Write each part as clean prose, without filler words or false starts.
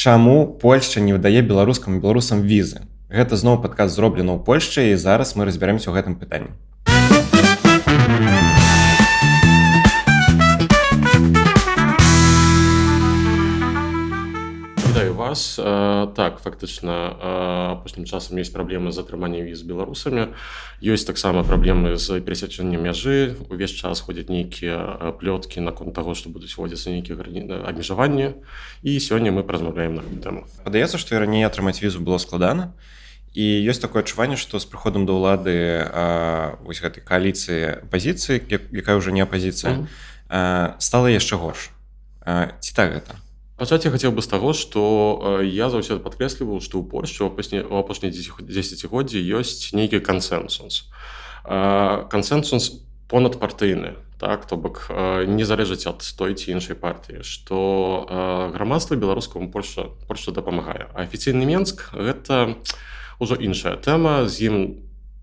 Чаму Польшча не выдае беларускам і беларусам візы? Гэта зноў падкаст зроблена ў Польшчы, і зараз мы разбярэмся ў гэтым пытанні. Вітаю вас. Так, фактычна, апошнім часам ёсць праблемы з атрыманнем віз з беларусамі. Ёсць таксама праблемы з перасячэннем мяжы. Увесь час ходзяць нейкія плёткі наконт таго, што будуць вводзіцца нейкія абмежаванні. І сёння мы паразмаўляем на гэту тэму. Падаецца, што і раней атрымаць візу было складана. І ёсць такое адчуванне, што з прыходам да ўлады вось гэтай кааліцыі апазіцыі, якая ўжо не апазіцыя, стала яшчэ горш. Ці так гэта? Пачаць я хацеў бы з таго, што я заўсёды падкрэсліваў, што ў Польшчы ў апошнія дзесяцігоддзі ёсць нейкі кансэнсус. Кансэнсус понадпартыйны, так, то бок не залежыць ад той ці іншай партыі, што грамадства беларускаму Польшча дапамагае. А афіцыйны Менск гэта ўжо іншая тэма, з ім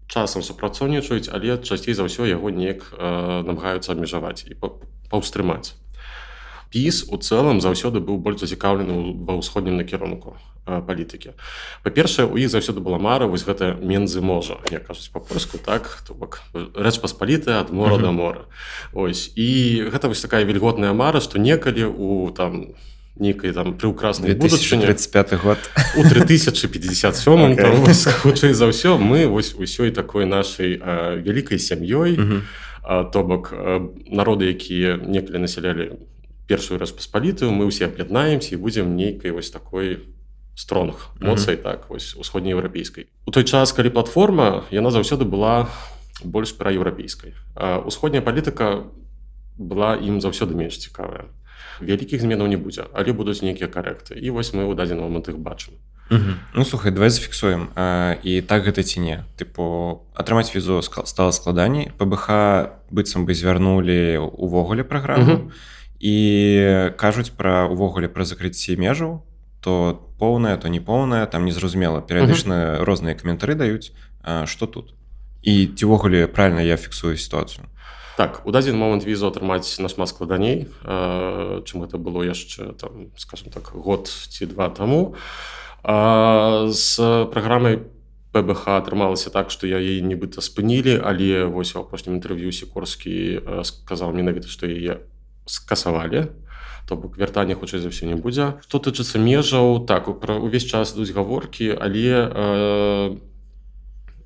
часам супрацоўнічаюць, але часцей за ўсё яго неяк намагаюцца абмежаваць і паўстрымаць. ПіС у цэлым заўсёды быў больш зацікаўлены ва ўсходнім накірунку палітыкі. Па-першае, у іх заўсёды была мара вось гэта «мензы-можа», як кажуць па-польску, так, то бок рэч паспалітая ад мора да мора. Ось, і гэта вось такая вільготная мара, што некалі у там нейкай там прыўкраснай будучыні 2035 год у 3057 там вось хутчэй за ўсё мы вось усёй такой нашай вялікай сям'ёй, то бок народы, якія некалі насялялі першую рэч паспалітую, мы ўсе аб'яднаемся і будзем нейкай вось такой стронг моцай, так, вось усходнееўрапейскай. У той час, калі платформа, яна заўсёды была больш праеўрапейскай. Усходняя палітыка была ім заўсёды менш цікавая. Вялікіх зменаў не будзе, але будуць нейкія карэкты. І вось мы ў дадзены момант іх бачым. Ну, слухай, давай зафіксуем. І так гэта ці не? Тыпу, атрымаць візу стала складаней, ПБХ быццам бы звярнулі увогуле праграму, і кажуць пра увогуле пра закрыцці межаў, то поўнае, то не поўнае, там незразумела. Перыядычна розныя каментары даюць. Што тут? І ці ўвогуле правільна я фіксую сітуацыю? Так, у дадзены момант візу атрымаць нашмат складаней, чым гэта было яшчэ, там, скажем так, год ці два таму. З праграмай ПБХ атрымалася так, што я яе нібыта спынілі, але вось у апошнім інтэрв'ю Сікорскі сказаў менавіта, што яе скасавалі, то бок вяртання хутчэй за ўсё не будзе. Што тычыцца межаў, так, увесь час ідуць гаворкі, але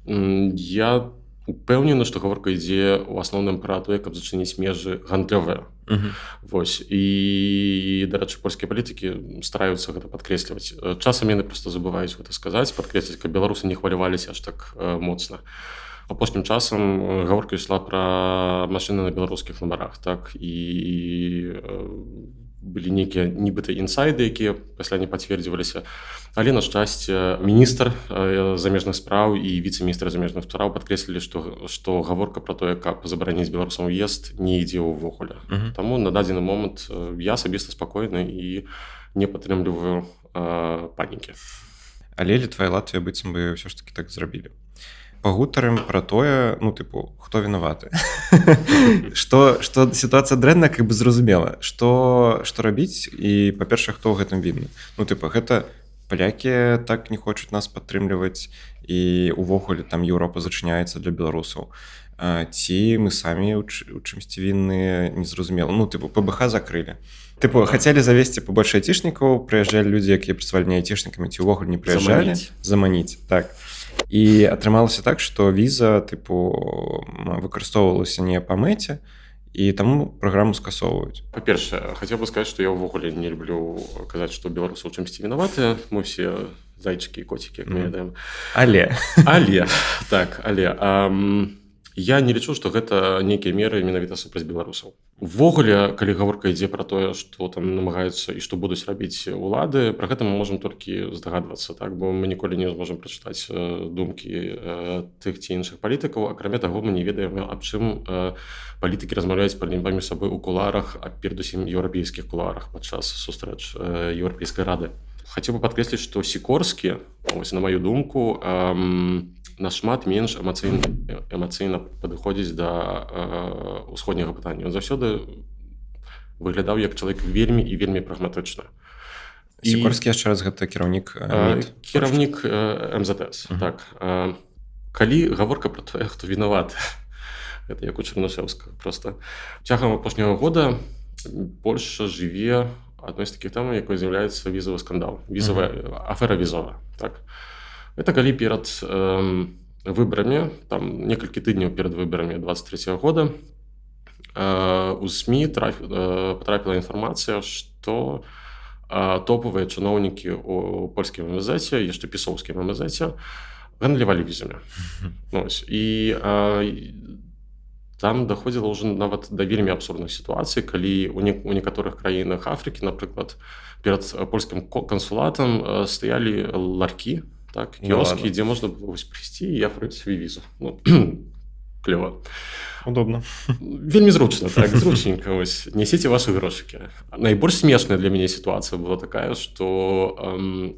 я упэўнены, што гаворка ідзе ў асноўным пра тое, каб зачыніць межы гандлёвыя. Вось. І, дарэчы, польскія палітыкі стараюцца гэта падкрэсліваць. Часам яны проста забываюць гэта сказаць, падкрэсліць, каб беларусы не хваляваліся аж так моцна. Апошнім часам гаворка ішла пра машыны на беларускіх нумарах, так, і былі нейкія нібыта інсайды, якія пасля не пацвердзіваліся. Але, на шчасце, міністр замежных спраў і віцэ-міністр замежных спраў падкрэслілі, што гаворка пра тое, каб забараніць беларусам уезд, не ідзе ўвогуле. Таму на дадзены момант я асабіста спакойны і не падтрымліваю панікі. Але Літва і Латвія быццам бы ўсё ж такі так зрабілі. Пагутарым пра тое, ну, тыпу, хто вінаваты. Што сітуацыя дрэнная, як бы зразумела. Што рабіць і, па-першае, хто ў гэтым вінны? Ну, тыпу, гэта палякі так не хочуць нас падтрымліваць і увогуле там Еўропа зачыняецца для беларусаў. Ці мы самі ў чымсьці вінныя, незразумела. Ну, тыпу, ПБХ закрылі. Тыпу, хацелі завесці побольш айцішнікаў, прыязджалі людзі, якія працавалі не айцішнікамі, ці ўвогуле не прыязджалі. Заманіць, так. І атрымалася так, што віза, тыпу, выкарыстоўвалася не па мэце, і таму праграму скасоўваюць. Па-першае, хацеў бы сказаць, што я ўвогуле не люблю казаць, што беларусы ў чымсьці вінаватыя. Мы ўсе зайчыкі і коцікі, як мы ведаем. Але, так, але я не лічу, што гэта нейкія меры менавіта супраць беларусаў. Увогуле, калі гаворка ідзе пра тое, што там намагаюцца і што будуць рабіць улады, пра гэта мы можам толькі здагадвацца, так, бо мы ніколі не зможам прачытаць думкі тых ці іншых палітыкаў. Акрамя таго, мы не ведаем, аб чым палітыкі размаўляюць паміж сабой у кулуарах, а перадусім еўрапейскіх кулуарах падчас сустрэч Еўрапейскай рады. Хацеў бы падкрэсліць, што Сікорскі, ось на маю думку, нашмат менш эмацыйна падыходзіць да ўсходняга пытання. Ён заўсёды выглядаў як чалавек вельмі і вельмі прагматычна. Сікорскі яшчэ раз гэта кіраўнік МІД. Кіраўнік МЗТС. Так. Калі гаворка пра тое, хто вінаваты, гэта як у Чарнышэўскага проста. Цягам апошняга года Польша жыве адной з такіх тэм, якой з'яўляецца візавы скандал, афера візовая. Так. Это калі перад выбарамі, там некалькі тыдняў перад выбарамі 23 года, у СМІ потрапіла інфармацыя, што топавыя чыноўнікі у польскім МЗЭ, яшчэ пісоўскім МЗЭ, гандлявалі візамі. І там даходзіла ўжо нават да вельмі абсурдных сітуацый, калі у некаторых краінах Афрыкі, напрыклад, перад польскім кансулатам стаялі ларкі, так, кіоскі, дзе можна было прыйсці і аформіць сваю візу. Клёва. Удобно. Вельмі зручна, так, зручненька. Нясіце вашы грошыкі. Найбольш смешная для мяне сітуацыя была такая, што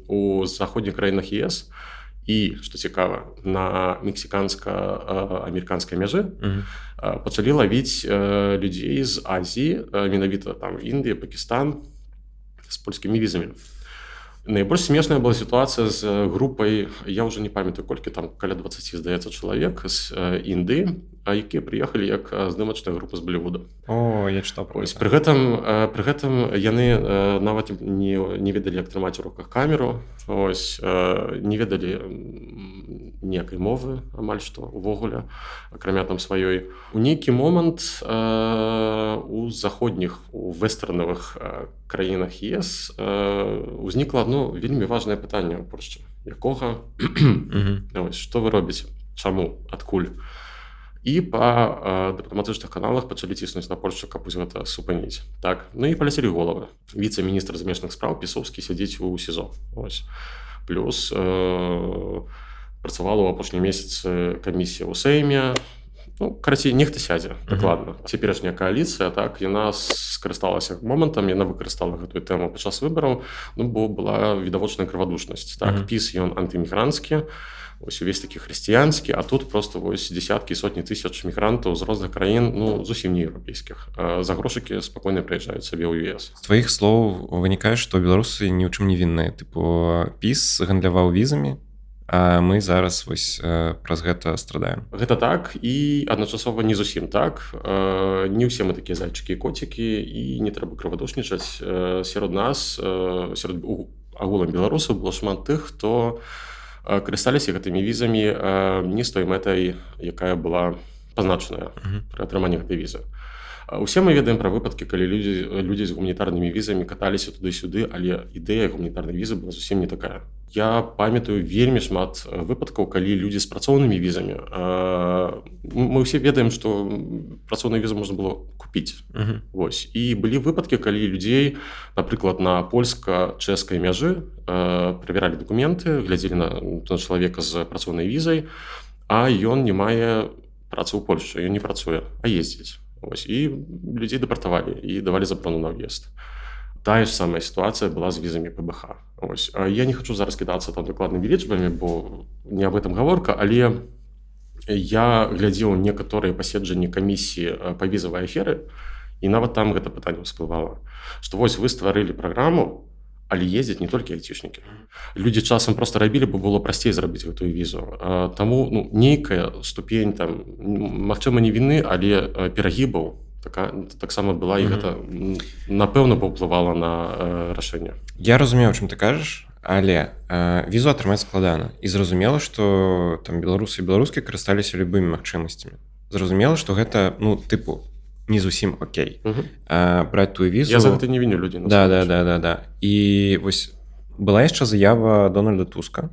у заходніх краінах ЕС і, што цікава, на мексіканска-амерыканскай мяжы пачалі лавіць людзей з Азіі, менавіта там Індыя, Пакістан, з польскімі візамі. Найбольш смешная была сітуацыя з групай, я ўжо не памятаю колькі, там каля 20, здаецца, чалавек з Індыі, якія прыехалі як здымачная група з Болівуда. О, я чытаў пра гэта. Пры гэтым яны нават не ведалі, як трымаць у руках камеру, не ведалі ніякай мовы, амаль што, увогуле, акрамя там сваёй. У нейкі момант у заходніх, у вэстэрнавых краінах ЕС узнікла одно вельмі важнае пытанне ў Польшчы. Якога? Што вы робіце? Чаму? Адкуль? І па дыпламатычных каналах пачалі ціснуць на Польшчу, каб гэта супыніць. Так. І паляцелі головы. Віцэ-міністр замежных спраў Пісоўскі сядзіць у СІЗО. Плюс працавала ў апошнім месяцы камісія ў Сейме. Карацей, нехта сядзе, дакладна. Цяперашняя кааліцыя, так, яна скарысталася момантам, яна выкарыстала гэтую тэму падчас выбараў, бо была відавочная крывадушнасць. Так, ПІС, ён антымігранцкі, увесь такі хрысціянскі, а тут просто дзесяткі, сотні тысяч мігрантаў з розных краін, зусім не еўрапейскіх. За грошыкі спакойна прыязджаюць сабе ў ЕС. З тваіх слоў вынікае, што беларусы ні ў чым не вінныя. ПІС гандляваў візамі, а мы зараз праз гэта страдаем. Гэта так, і адначасова не зусім так. Не ўсе мы такія зайчыкі і коцікі, і не трэба крывадушнічаць. Сярод нас, сярод агулам беларусаў, было шмат тых, хто карысталіся гэтымі візамі не з той мэтай, якая была пазначаная пры атрыманні гэтай візы. Усе мы ведаем пра выпадкі, калі людзі з гуманітарнымі візамі каталіся туды-сюды, але ідэя гуманітарнай візы была зусім не такая. Я памятаю вельмі шмат выпадкаў, калі людзі з працоўнымі візамі. Мы ўсе ведаем, што працоўную візу можна было купіць. І былі выпадкі, калі людзей, напрыклад, на польска-чэшскай мяжы правяралі дакументы, глядзелі на чалавека з працоўнай візай, а ён не мае працы ў Польшчы, ён не працуе, а ездзіць. І людзей дэпартавалі і давалі забарону на ўезд. Тая ж самая сітуацыя была з візамі ПБХ. Я не хачу зараз кідацца там дакладнымі лічбамі, бо не аб этом гаворка, але я глядзеў некаторыя паседжанні камісіі па візавай аферы, і нават там гэта пытанне всплывала, што вы стварылі праграму, але ездзяць не толькі айцішнікі. Людзі часам проста рабілі, бо было прасцей зрабіць гэтую візу. Таму нейкая ступень, магчыма, не віны, але перагібаў таксама была, і гэта, напэўна, паўплывала на рашэнне. Я разумею, о чым ты кажаш, але візу атрымаць складана. І зразумела, што там беларусы і беларускі карысталіся любымі магчымасцямі. Зразумела, што гэта, не зусім окей. Браць тую візу... Я за гэта не віню людзей. Да. І была яшчэ заява Дональда Туска,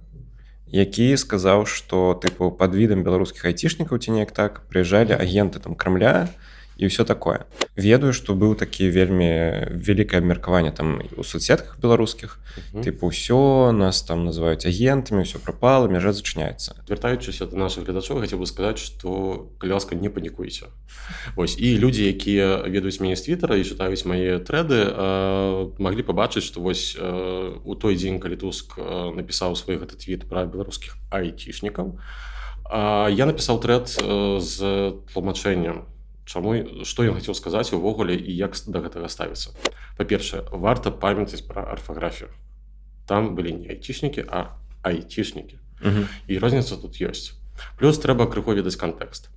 які сказаў, што пад відам беларускіх айцішнікаў ці неяк так прыязджалі агенты Крамля і ўсё такое. Ведаю, што быў такі вельмі вялікае абмеркаванне там у соцсетках беларускіх. Ўсё, нас там называюць агентамі, ўсё прапала, мяжа зачыняецца. Вяртаючыся да нашых гледачоў, хацеў бы сказаць, што, калі ласка, не панікуйце. І людзі, якія ведаюць мяне з Твіттера і чытаюць мае трэды, маглі пабачыць, што у той дзень, калі Туск напісаў свой гэты твіт пра беларускіх айцішнікаў, я напісаў трэд з тлумачэннем, што ён хацеў сказаць увогуле і як да гэтага ставіцца. Па-першае, варта памятаць пра арфаграфію. там былі не айцішнікі, а айцішнікі. І Мгм. розніца тут ёсць. Плюс трэба крыху ведаць кантэкст.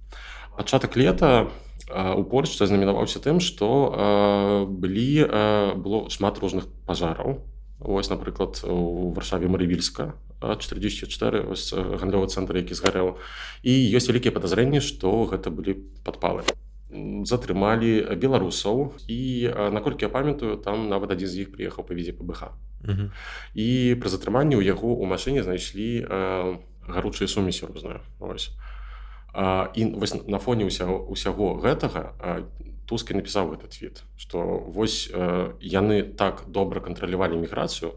Пачатак лета у Польшчы знаменаваўся тым, што было шмат розных пажараў. Вось, напрыклад, у Варшаве Марывільска 44, вось гандлёвы цэнтр, які згарэў. І ёсць вялікія падазрэнні, што гэта былі падпалы. Затрымалі беларусаў і, наколькі я памятаю, там нават адзін з іх прыехаў па візе ПБХ. Мгм. І пры затрыманні ў яго ў машыне знайшлі гаручыя сумесі розныя. Вось. І вось на фоне ўсяго гэтага Туск і напісаў гэты твіт, што вось яны так добра кантралявалі міграцыю,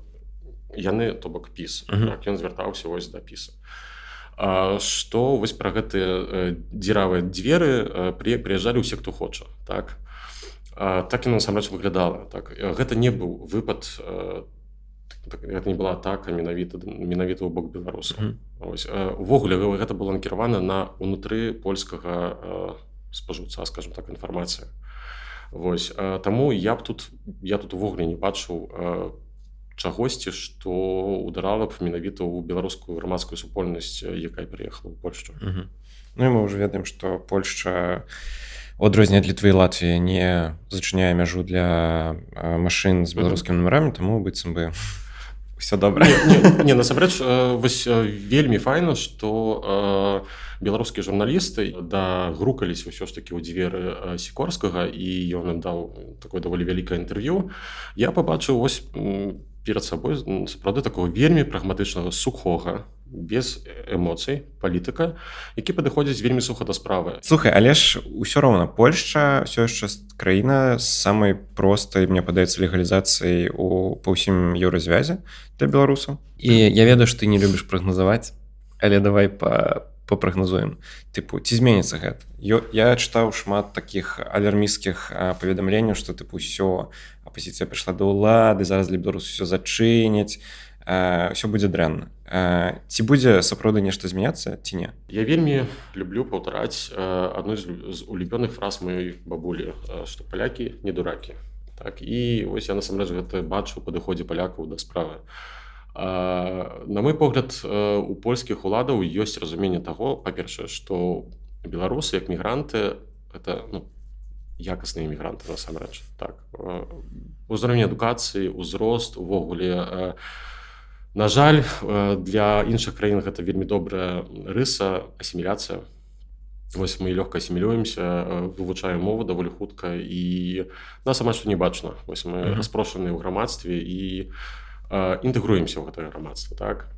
яны, то бок ПіС, Мгм. ён звяртаўся вось да ПіСа. Што вось пра гэтыя дзіравыя дзверы прыязджалі ўсе, хто хоча. Так яно насамрэч выглядала. Так. Гэта не быў выпад, гэта не была атака менавіта ў бок беларусаў. Мгм. Увогуле гэта было накіравана на ўнутры польскага спажыўца, скажем так, інфармацыя. Вось. Таму я тут увогуле не бачыў чагосьці, што ударала б менавіта ў беларускую грамадскую супольнасць, якая прыехала ў Польшчу. Мгм. Ну і мы ўжо ведаем, што Польшча, у адрозненне ад Літвы і Латвіі, не зачыняе мяжу для машын з беларускімі нумарамі, таму быццам бы ўсё добра. Не, насамрэч, вось вельмі файна, што беларускія журналісты дагрукаліся ўсё ж такі ў дзверы Сікорскага, і ён ім даў такое даволі вялікае інтэрв'ю. Я пабачыў вось перад сабой сапраўды такого вельмі прагматычнага, сухога, без эмоцый палітыка, які падыходзіць вельмі суха да справы. Слухай, але ж усё роўна Польшча ўсё яшчэ краіна з самай простай, мне падаецца, легалізацыяй па ўсім еўразвязе для беларусаў. І я ведаю, што ты не любіш прагназаваць, але давай папрагназуем. Тыпу, ці зменіцца гэта? Я чытаў шмат такіх алярмісцкіх паведамленняў, што тыпу ўсё, апазіцыя прыйшла да ўлады, зараз для беларусаў ўсё зачыняць, ўсё будзе дрэнна. Ці будзе сапраўды нешта змяняцца, ці не? Я вельмі люблю паўтараць адну з улюбёных фраз маёй бабулі, што палякі не дуракі. Так, і вось я насамрэч гэта бачу ў падыходзе палякаў да справы. На мой погляд, у польскіх уладаў ёсць разуменне таго, па-першае, што беларусы як мігранты гэта якасныя мігранты насамрэч. Так. Узровень адукацыі, узрост, увогуле, на жаль, для іншых краін гэта вельмі добрая рыса, асіміляцыя. Вось мы лёгка асімілюемся, вывучаем мову даволі хутка, і нас амаль што не бачна. Вось мы распрошаныя ў грамадстве і інтэгруемся ў гэтае грамадства. Так.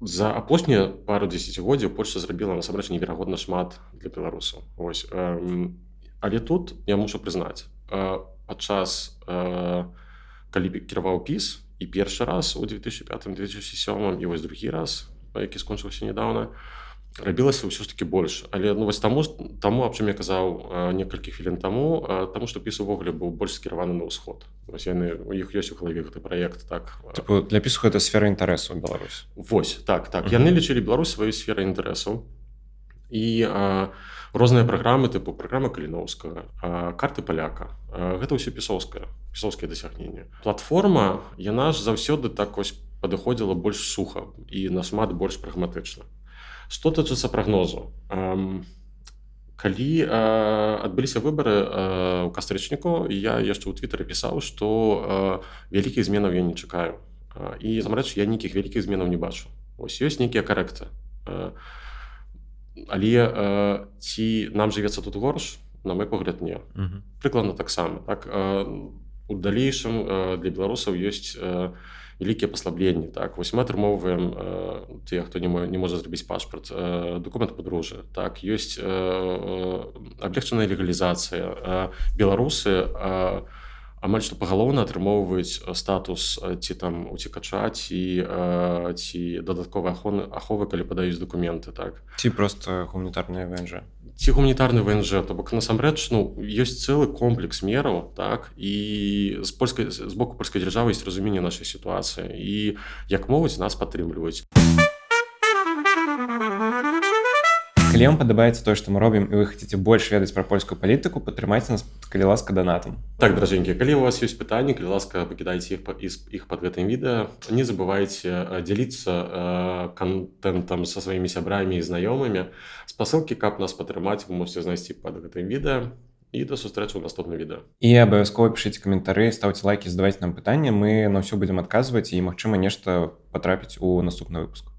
За апошнія пару дзесяцігоддзяў Польшча зрабіла насамрэч неверагодна шмат для беларусаў. Вось. Але тут я мушу прызнаць, падчас калі кіраваў ПіС, і першы раз у 2005-2007, і вось другі раз, які скончыўся нядаўна, рабілася ўсё ж такі больш. Але вось таму, аб чым я казаў некалькі хвілін таму, таму што ПіС увогуле быў больш скіраваны на ўсход. Вось у іх ёсць у галаве гэты праект. Так. Тыпу, для ПіСу гэта сфера інтарэсаў Беларусь. Вось, так. Яны лічылі Беларусь сваёй сферай інтарэсаў. І розныя праграмы, тыпу праграма Каліноўскага, карты паляка. Гэта ўсё пісоўскае дасягненне. Платформа, яна ж заўсёды так ось падыходзіла больш суха і нашмат больш прагматычна. Што тычыцца прагнозу? Калі адбыліся выбары ў кастрычніку, я яшчэ ў твітары пісаў, што вялікіх зменаў я не чакаю. І, замрэч, я нейкіх вялікіх зменаў не бачу. Ось ёсць нейкія карэкты. Але ці нам жывецца тут горш? На мой погляд, не. Прыкладна таксама. Так? У далейшым для беларусаў ёсць вялікія паслабленні. Так? Вось мы атрымоўваем, тыя, хто не можа зрабіць пашпарт, документ падарожжа. Так? Ёсць аблегчаная легалізацыя. Беларусы амаль што пагалоўна атрымоўваюць статус ці там уцекача, ці дадатковай аховы, калі падаюць дакументы. Так? Ці проста гуманітарныя ВНЖ. Ці гуманітарны ВНЖ, то бок насамрэч ёсць цэлы комплекс мераў, так, і з боку польскай дзяржавы ёсць разуменне нашай сітуацыі, і як могуць нас падтрымліваюць. Калі вам падабаецца тое, што мы робім, і вы хацеце больш ведаць пра польскую палітыку, падтрымайце нас, калі ласка, донатам. Так, дражэнькі, калі у вас ёсць пытанні, калі ласка, пакідайце іх пад гэтым відэа. Не забывайце дзяліцца контентам са сваімі сябрамі і знаёмымі. Спасылкі, каб нас падтрымаць, вы можете знайсці пад гэтым відэа. І да сустрэчы ў наступным відэа. І абавязкова пішыце каментары, ставце лайкі, задавайце нам пытанні, мы на ўсё будзем адказваць і, магчыма, нешта патрапіць у наступны выпуск.